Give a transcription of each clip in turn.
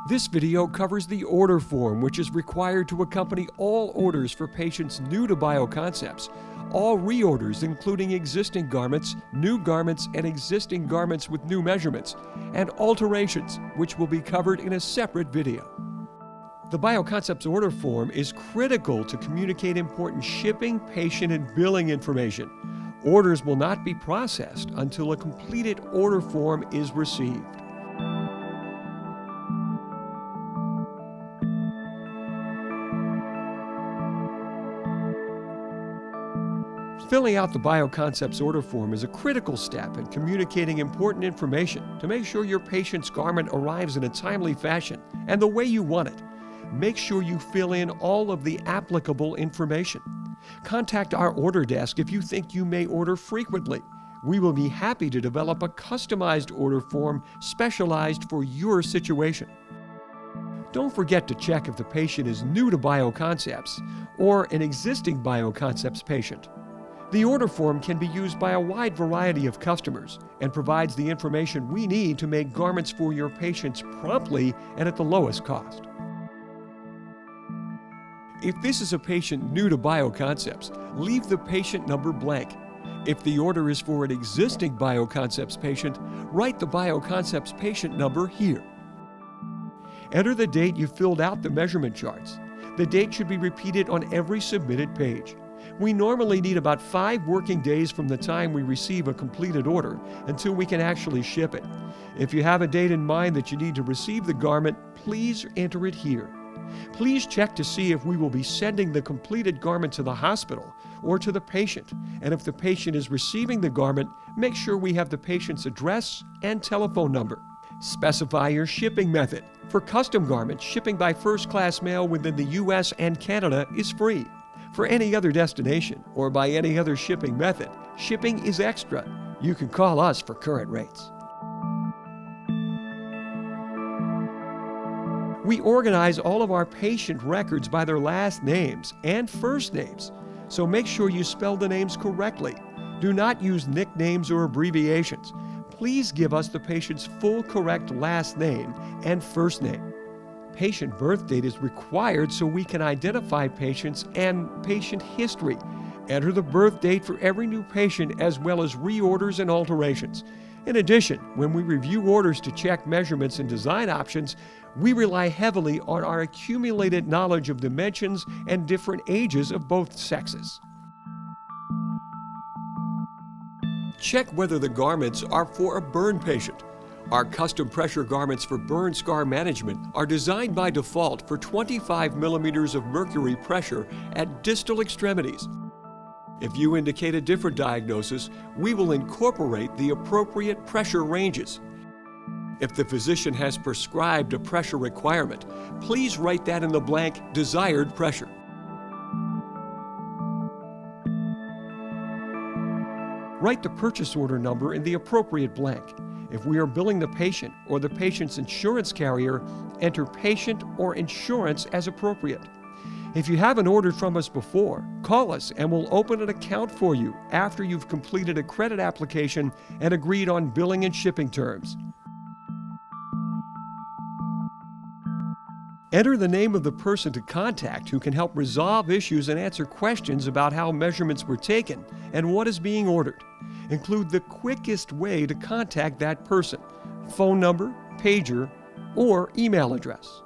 This video covers the order form, which is required to accompany all orders for patients new to Bioconcepts, all reorders including existing garments, new garments, and existing garments with new measurements, and alterations, which will be covered in a separate video. The Bioconcepts order form is critical to communicate important shipping, patient, and billing information. Orders will not be processed until a completed order form is received. Filling out the Bioconcepts order form is a critical step in communicating important information to make sure your patient's garment arrives in a timely fashion and the way you want it. Make sure you fill in all of the applicable information. Contact our order desk if you think you may order frequently. We will be happy to develop a customized order form specialized for your situation. Don't forget to check if the patient is new to Bioconcepts or an existing Bioconcepts patient. The order form can be used by a wide variety of customers and provides the information we need to make garments for your patients promptly and at the lowest cost. If this is a patient new to Bioconcepts, leave the patient number blank. If the order is for an existing Bioconcepts patient, write the Bioconcepts patient number here. Enter the date you filled out the measurement charts. The date should be repeated on every submitted page. We normally need about 5 working days from the time we receive a completed order until we can actually ship it. If you have a date in mind that you need to receive the garment, please enter it here. Please check to see if we will be sending the completed garment to the hospital or to the patient, and if the patient is receiving the garment, make sure we have the patient's address and telephone number. Specify your shipping method. For custom garments, shipping by first-class mail within the U.S. and Canada is free. For any other destination or by any other shipping method, shipping is extra. You can call us for current rates. We organize all of our patient records by their last names and first names, so make sure you spell the names correctly. Do not use nicknames or abbreviations. Please give us the patient's full correct last name and first name. Patient birth date is required so we can identify patients and patient history. Enter the birth date for every new patient as well as reorders and alterations. In addition, when we review orders to check measurements and design options, we rely heavily on our accumulated knowledge of dimensions and different ages of both sexes. Check whether the garments are for a burn patient. Our custom pressure garments for burn scar management are designed by default for 25 millimeters of mercury pressure at distal extremities. If you indicate a different diagnosis, we will incorporate the appropriate pressure ranges. If the physician has prescribed a pressure requirement, please write that in the blank desired pressure. Write the purchase order number in the appropriate blank. If we are billing the patient or the patient's insurance carrier, enter patient or insurance as appropriate. If you haven't ordered from us before, call us and we'll open an account for you after you've completed a credit application and agreed on billing and shipping terms. Enter the name of the person to contact who can help resolve issues and answer questions about how measurements were taken and what is being ordered. Include the quickest way to contact that person, phone number, pager, or email address.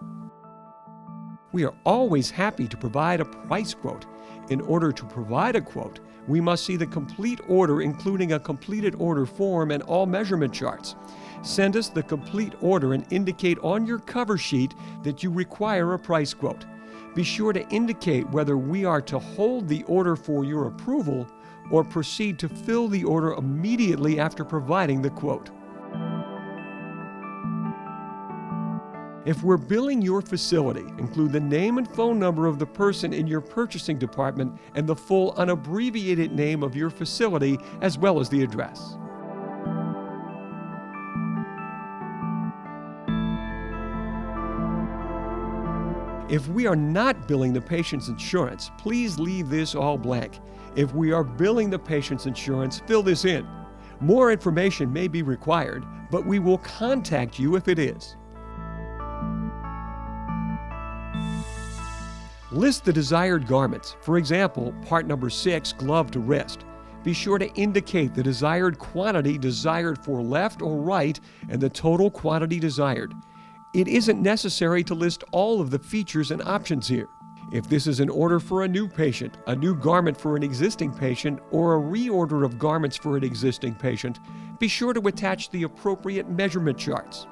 We are always happy to provide a price quote. In order to provide a quote, we must see the complete order, including a completed order form and all measurement charts. Send us the complete order and indicate on your cover sheet that you require a price quote. Be sure to indicate whether we are to hold the order for your approval or proceed to fill the order immediately after providing the quote. If we're billing your facility, include the name and phone number of the person in your purchasing department and the full unabbreviated name of your facility as well as the address. If we are not billing the patient's insurance, please leave this all blank. If we are billing the patient's insurance, fill this in. More information may be required, but we will contact you if it is. List the desired garments. For example, part number 6, glove to wrist. Be sure to indicate the desired quantity desired for left or right and the total quantity desired. It isn't necessary to list all of the features and options here. If this is an order for a new patient, a new garment for an existing patient, or a reorder of garments for an existing patient, be sure to attach the appropriate measurement charts.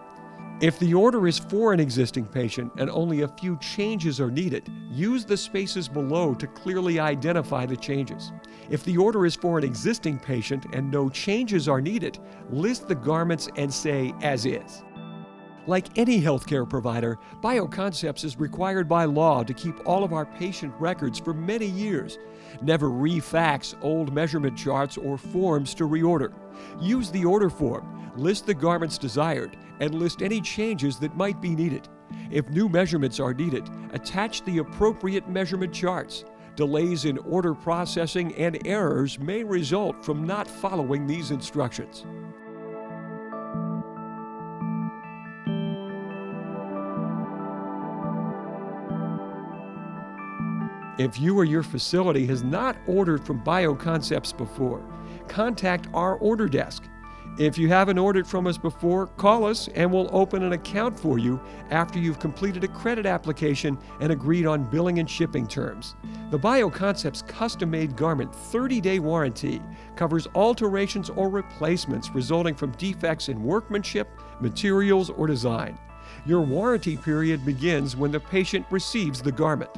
If the order is for an existing patient and only a few changes are needed, use the spaces below to clearly identify the changes. If the order is for an existing patient and no changes are needed, list the garments and say "as is." Like any healthcare provider, BioConcepts is required by law to keep all of our patient records for many years. Never refax old measurement charts or forms to reorder. Use the order form, list the garments desired, and list any changes that might be needed. If new measurements are needed, attach the appropriate measurement charts. Delays in order processing and errors may result from not following these instructions. If you or your facility has not ordered from BioConcepts before, contact our order desk. If you haven't ordered from us before, call us and we'll open an account for you after you've completed a credit application and agreed on billing and shipping terms. The BioConcepts custom-made garment 30-day warranty covers alterations or replacements resulting from defects in workmanship, materials, or design. Your warranty period begins when the patient receives the garment.